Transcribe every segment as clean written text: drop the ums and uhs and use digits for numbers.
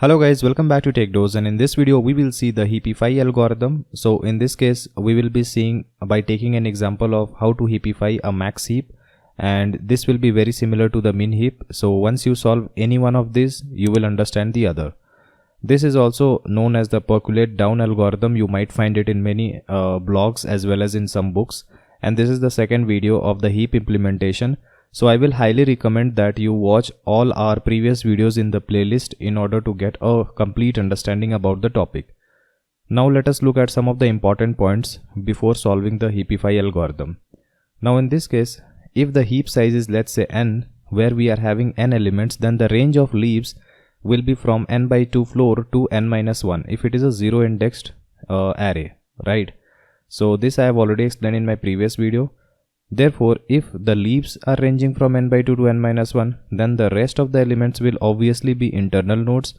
Hello guys, welcome back to TechDose, and in this video we will see the heapify algorithm. So in this case we will be seeing by taking an example of how to heapify a max heap, and this will be very similar to the min heap. So once you solve any one of these, you will understand the other. This is also known as the percolate down algorithm. You might find it in many blogs as well as in some books, and this is the second video of the heap implementation. So I will highly recommend that you watch all our previous videos in the playlist in order to get a complete understanding about the topic. Now let us look at some of the important points before solving the heapify algorithm. Now in this case, if the heap size is, let's say, n, where we are having n elements, then the range of leaves will be from n by 2 floor to n minus 1 if it is a zero indexed array, right? So this I have already explained in my previous video. Therefore, if the leaves are ranging from n by 2 to n minus 1, then the rest of the elements will obviously be internal nodes.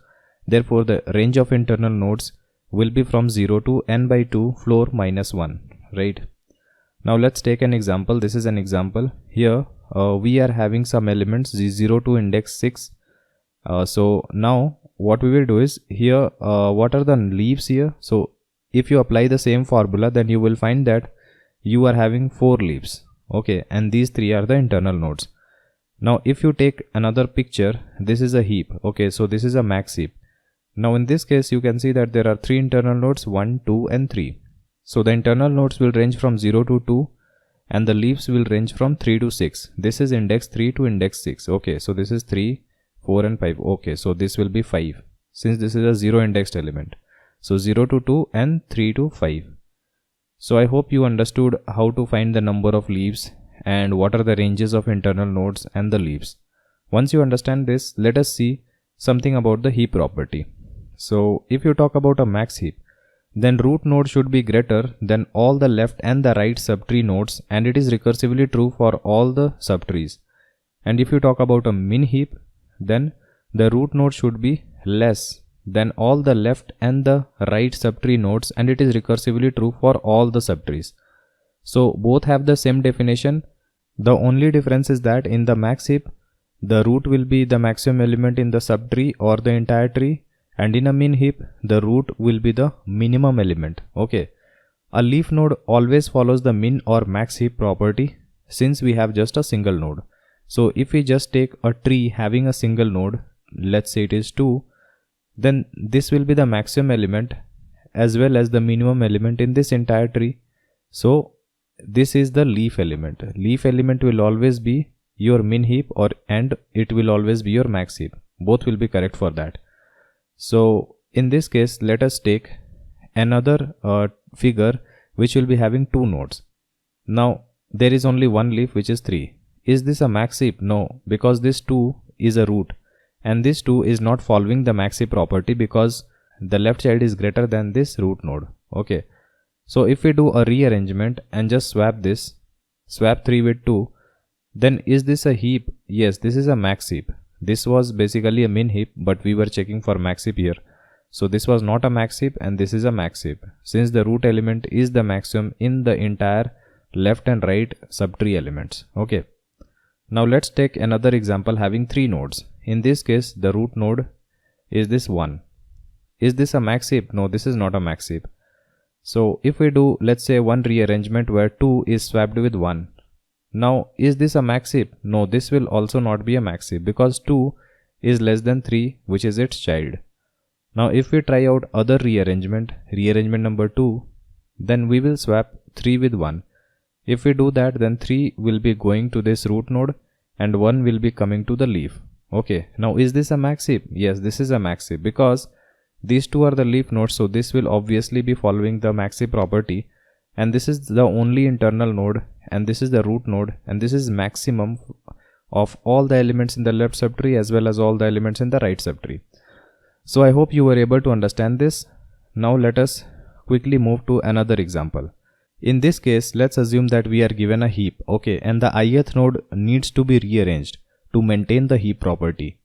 Therefore, the range of internal nodes will be from 0 to n by 2 floor minus 1, right? Now let's take an example. This is an example. Here we are having some elements 0 to index 6. So now what we will do is, here what are the leaves here? So if you apply the same formula, then you will find that you are having 4 leaves. Okay, and these 3 are the internal nodes. Now if you take another picture, this is a heap. Okay, so this is a max heap. Now in this case you can see that there are 3 internal nodes, 1, 2 and 3. So the internal nodes will range from 0 to 2 and the leaves will range from 3 to 6. This is index 3 to index 6. Okay, so this is 3, 4 and 5. Okay, so this will be 5 since this is a 0 indexed element. So 0 to 2 and 3 to 5. So I hope you understood how to find the number of leaves and what are the ranges of internal nodes and the leaves. Once you understand this, let us see something about the heap property. So if you talk about a max heap, then root node should be greater than all the left and the right subtree nodes, and it is recursively true for all the subtrees. And if you talk about a min heap, then the root node should be less than all the left and the right subtree nodes, and it is recursively true for all the subtrees. So both have the same definition. The only difference is that in the max heap, the root will be the maximum element in the subtree or the entire tree, and in a min heap, the root will be the minimum element. Okay, a leaf node always follows the min or max heap property since we have just a single node. So if we just take a tree having a single node, let's say it is 2, then this will be the maximum element as well as the minimum element in this entire tree. So this is the leaf element. Leaf element will always be your min heap and it will always be your max heap. Both will be correct for that. So in this case, let us take another figure which will be having 2 nodes. Now there is only one leaf, which is 3. Is this a max heap? No, because this 2 is a root. And this 2 is not following the max heap property because the left child is greater than this root node. Okay, so if we do a rearrangement and just swap 3 with 2, then is this a heap? Yes, this is a max heap. This was basically a min heap, but we were checking for max heap here. So this was not a max heap and this is a max heap, since the root element is the maximum in the entire left and right subtree elements. Okay, now let's take another example having 3 nodes. In this case, the root node is this 1. Is this a max heap? No, this is not a max heap. So if we do, let's say, one rearrangement where 2 is swapped with 1. Now is this a max heap? No, this will also not be a max heap because 2 is less than 3, which is its child. Now if we try out other rearrangement number 2, then we will swap 3 with 1. If we do that, then 3 will be going to this root node and 1 will be coming to the leaf. Okay, now is this a max heap? Yes, this is a max heap because these 2 are the leaf nodes, so this will obviously be following the max heap property, and this is the only internal node and this is the root node, and this is maximum of all the elements in the left subtree as well as all the elements in the right subtree. So I hope you were able to understand this. Now let us quickly move to another example. In this case, let's assume that we are given a heap, okay, and the ith node needs to be rearranged to maintain the heap property.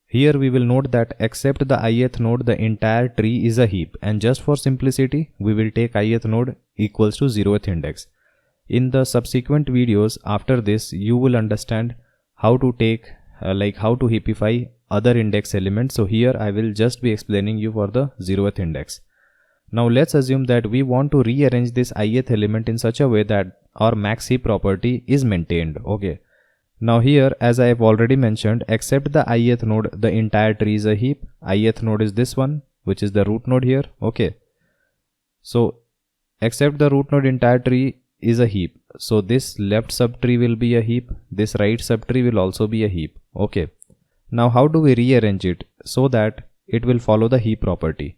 Here we will note that except the ith node, the entire tree is a heap, and just for simplicity, we will take ith node equals to 0th index. In the subsequent videos after this, you will understand how to take how to heapify other index element. So here I will just be explaining you for the 0th index. Now let's assume that we want to rearrange this ith element in such a way that our max heap property is maintained. Okay. Now here, as I have already mentioned, except the ith node, the entire tree is a heap. Ith node is this one, which is the root node here. Okay. So except the root node, entire tree is a heap. So this left subtree will be a heap. This right subtree will also be a heap. Okay. Now how do we rearrange it so that it will follow the heap property?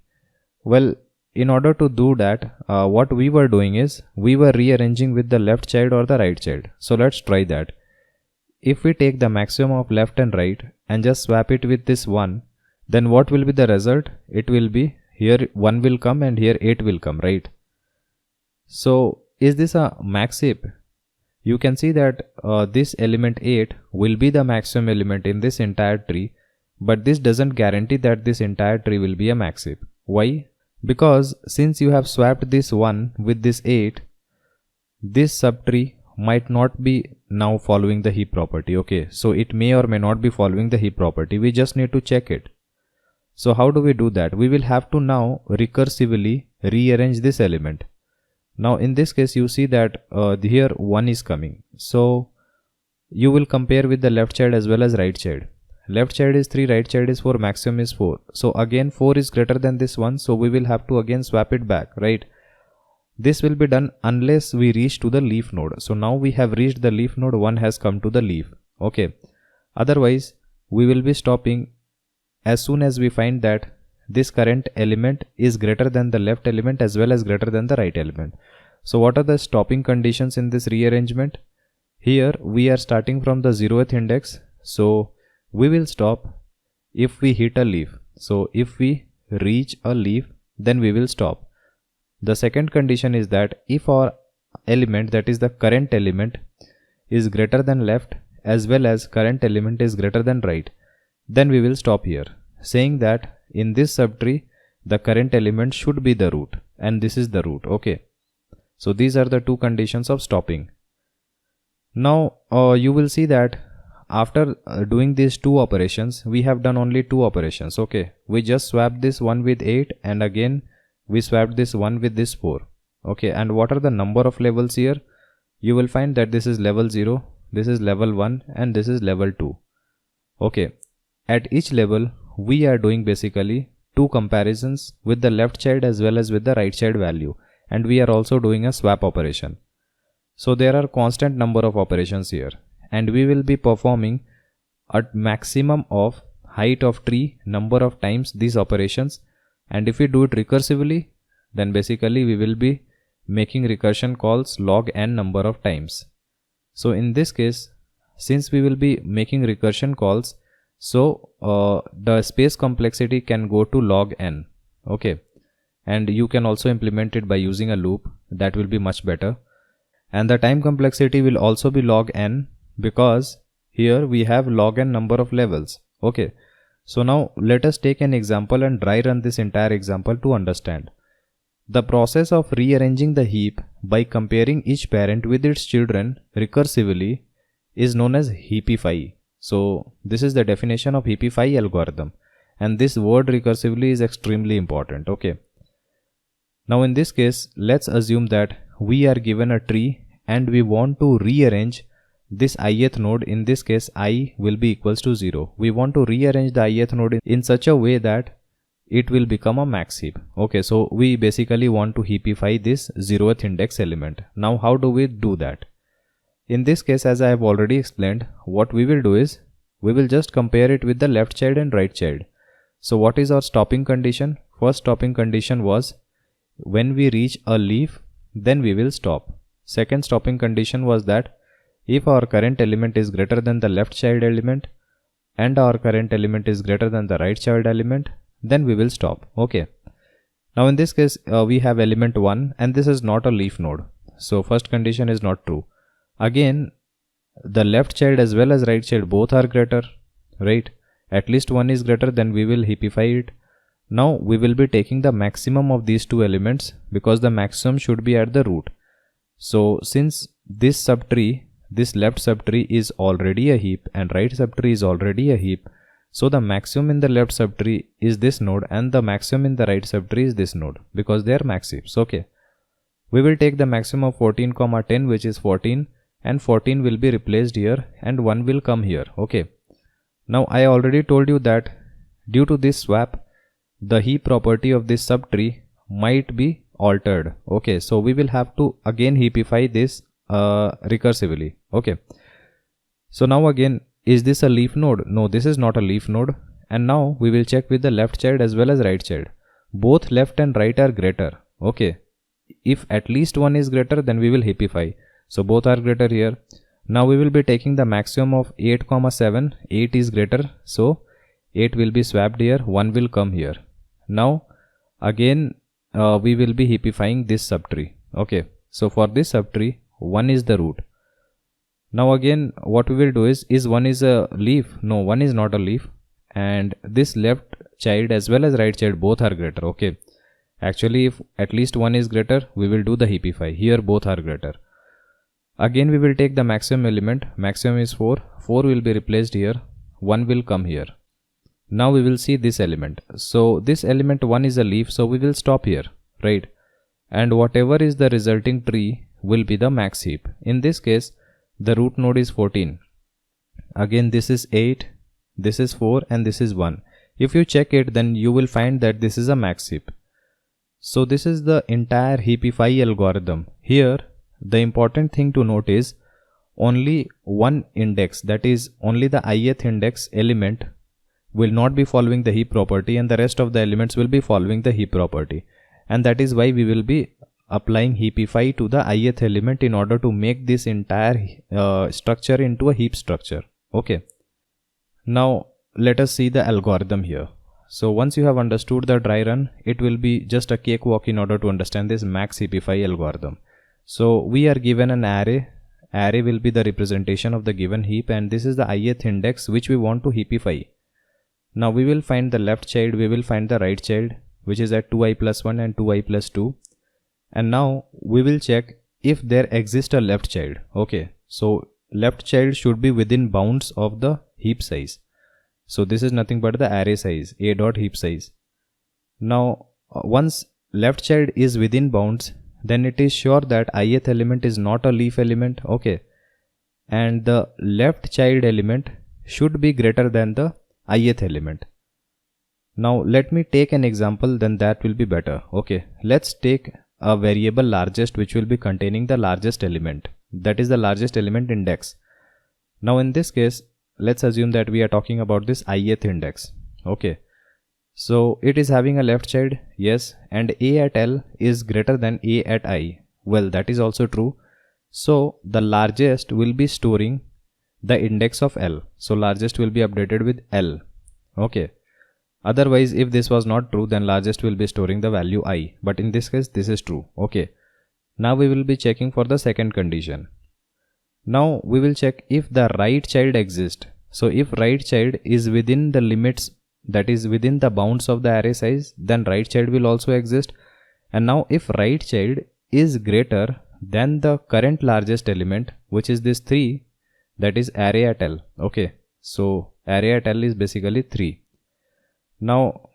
Well, in order to do that, what we were doing is we were rearranging with the left child or the right child. So let's try that. If we take the maximum of left and right and just swap it with this 1, then what will be the result? It will be here 1 will come and here 8 will come, right? So is this a max heap? You can see that this element 8 will be the maximum element in this entire tree, but this doesn't guarantee that this entire tree will be a max heap. Why? Because since you have swapped this 1 with this 8, this subtree might not be now following the heap property. Okay, so it may or may not be following the heap property. We just need to check it. So how do we do that? We will have to now recursively rearrange this element. Now in this case you see that here 1 is coming. So you will compare with the left child as well as right child. Left child is 3, right child is 4, maximum is 4. So again 4 is greater than this one, so we will have to again swap it back, right? This will be done unless we reach to the leaf node. So now we have reached the leaf node, 1 has come to the leaf. Okay. Otherwise we will be stopping as soon as we find that this current element is greater than the left element as well as greater than the right element. So what are the stopping conditions in this rearrangement? Here we are starting from the 0th index. So we will stop if we hit a leaf. So if we reach a leaf, then we will stop. The second condition is that if our element, that is the current element, is greater than left as well as current element is greater than right, then we will stop here, saying that in this subtree the current element should be the root and this is the root. Okay. So these are the two conditions of stopping. Now you will see that after doing these two operations, we have done only two operations. Okay. We just swapped this 1 with 8 and again we swapped this 1 with this 4. Okay. And what are the number of levels here? You will find that this is level 0, this is level 1 and this is level 2. Okay. At each level we are doing basically two comparisons with the left child as well as with the right child value, and we are also doing a swap operation. So there are constant number of operations here, and we will be performing a maximum of height of tree number of times these operations, and if we do it recursively, then basically we will be making recursion calls log n number of times. So in this case, since we will be making recursion calls, so the space complexity can go to log n. Okay. And you can also implement it by using a loop. That will be much better. And the time complexity will also be log n, because here we have log n number of levels. Okay. So now let us take an example and dry run this entire example to understand. The process of rearranging the heap by comparing each parent with its children recursively is known as heapify. So this is the definition of heapify algorithm, and this word recursively is extremely important. Okay. Now in this case, let's assume that we are given a tree and we want to rearrange this ith node. In this case, I will be equals to 0. We want to rearrange the ith node in such a way that it will become a max heap. Okay, so we basically want to heapify this 0th index element. Now how do we do that? In this case, as I have already explained, what we will do is we will just compare it with the left child and right child. So what is our stopping condition? First stopping condition was when we reach a leaf, then we will stop. Second stopping condition was that if our current element is greater than the left child element and our current element is greater than the right child element, then we will stop. Okay. Now in this case, we have element 1 and this is not a leaf node. So first condition is not true. Again, the left child as well as right child both are greater, right? At least one is greater, then we will heapify it. Now we will be taking the maximum of these two elements because the maximum should be at the root. So since this subtree, this left subtree is already a heap and right subtree is already a heap, So the maximum in the left subtree is this node and the maximum in the right subtree is this node because they are max heaps. Okay. We will take the maximum of 14, 10, which is 14, and 14 will be replaced here and 1 will come here. Okay. Now I already told you that due to this swap, the heap property of this subtree might be altered. Okay. So we will have to again heapify this recursively. Okay. So now again, is this a leaf node? No, this is not a leaf node. And now we will check with the left child as well as right child. Both left and right are greater. Okay. If at least one is greater, then we will heapify. So both are greater here. Now we will be taking the maximum of 8, 7. 8 is greater. So 8 will be swapped here. 1 will come here. Now again we will be heapifying this subtree. Okay. So for this subtree, 1 is the root. Now again what we will do is 1 is a leaf? No, 1 is not a leaf. And this left child as well as right child both are greater. Okay. Actually, if at least one is greater, we will do the heapify. Here both are greater. Again we will take the maximum element. Maximum is 4. 4 will be replaced here. 1 will come here. Now we will see this element. So this element 1 is a leaf, so we will stop here, right? And whatever is the resulting tree will be the max heap. In this case, the root node is 14. Again this is 8, this is 4 and this is 1. If you check it, then you will find that this is a max heap. So this is the entire heapify algorithm. Here the important thing to note is only one index, that is only the ith index element will not be following the heap property and the rest of the elements will be following the heap property. And that is why we will be applying heapify to the ith element in order to make this entire structure into a heap structure. Okay. Now let us see the algorithm here. So once you have understood the dry run, it will be just a cakewalk in order to understand this max heapify algorithm. So we are given an array. Array will be the representation of the given heap and this is the ith index which we want to heapify. Now we will find the left child, we will find the right child, which is at 2i plus 1 and 2i plus 2. And now we will check if there exists a left child. Okay. So left child should be within bounds of the heap size. So this is nothing but the array size, a dot heap size. Now once left child is within bounds, then it is sure that ith element is not a leaf element. Okay. And the left child element should be greater than the ith element. Now let me take an example, then that will be better. Okay. Let's take a variable largest which will be containing the largest element. That is the largest element index. Now in this case, let's assume that we are talking about this ith index. Okay. So it is having a left child, yes, and a at L is greater than a at I. Well, that is also true. So the largest will be storing the index of L. So largest will be updated with L. Okay. Otherwise, if this was not true, then largest will be storing the value I. But in this case, this is true. Okay. Now we will be checking for the second condition. Now we will check if the right child exists. So if right child is within the limits, that is within the bounds of the array size, then right child will also exist. And now if right child is greater than the current largest element, which is this 3, that is array at L. Okay. So array at L is basically 3. Now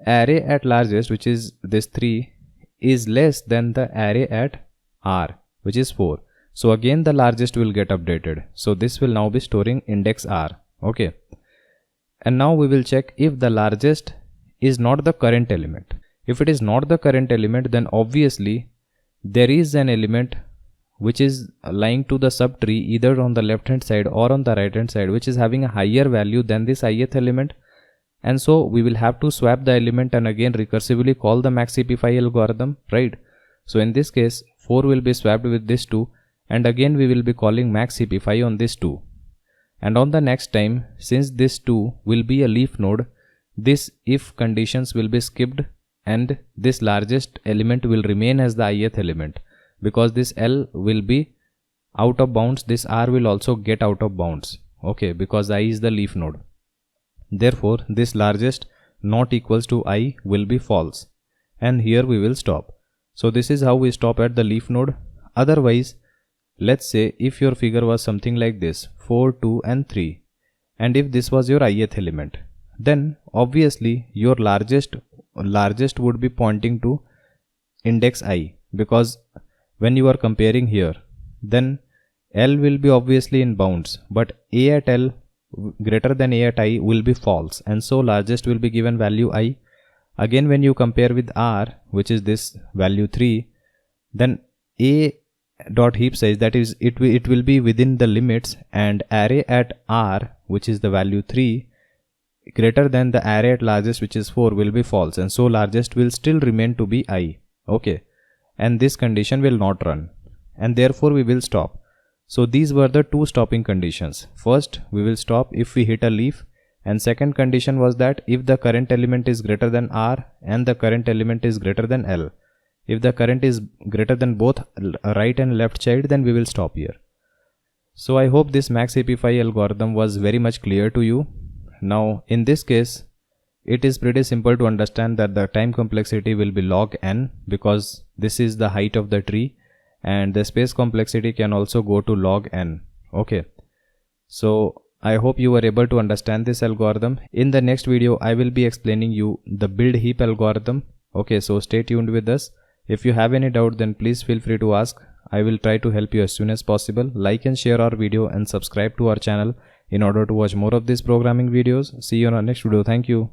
array at largest, which is this 3, is less than the array at R, which is 4. So again the largest will get updated. So this will now be storing index R. Okay. And now we will check if the largest is not the current element. If it is not the current element, then obviously there is an element which is lying to the subtree either on the left hand side or on the right hand side, which is having a higher value than this ith element. And so we will have to swap the element and again recursively call the max heapify algorithm, right? So in this case, 4 will be swapped with this 2 and again we will be calling max heapify on this 2. And on the next time, since this 2 will be a leaf node, this if conditions will be skipped and this largest element will remain as the ith element, because this L will be out of bounds, this R will also get out of bounds. Okay, because I is the leaf node. Therefore, this largest not equals to I will be false. And here we will stop. So this is how we stop at the leaf node. Otherwise, let's say if your figure was something like this, 4, 2 and 3. and if this was your ith element, then obviously your largest would be pointing to index I, because when you are comparing here, then L will be obviously in bounds, but A at L greater than A at I will be false, and so largest will be given value I. Again, when you compare with R, which is this value 3, then A dot heap size, that is it will be within the limits, and array at R, which is the value 3, greater than the array at largest, which is 4, will be false, and so largest will still remain to be I. Okay, and this condition will not run, and therefore we will stop. So these were the two stopping conditions. First, we will stop if we hit a leaf, and second condition was that if the current element is greater than R and the current element is greater than L. If the current is greater than both right and left child, then we will stop here. So I hope this max heapify algorithm was very much clear to you. Now in this case, it is pretty simple to understand that the time complexity will be log n, because this is the height of the tree, and the space complexity can also go to log n. Okay, so I hope you were able to understand this algorithm. In the next video, I will be explaining you the build heap algorithm. Okay, so stay tuned with us. If you have any doubt, then please feel free to ask. I will try to help you as soon as possible. Like and share our video and subscribe to our channel in order to watch more of these programming videos. See you on our next video. Thank you.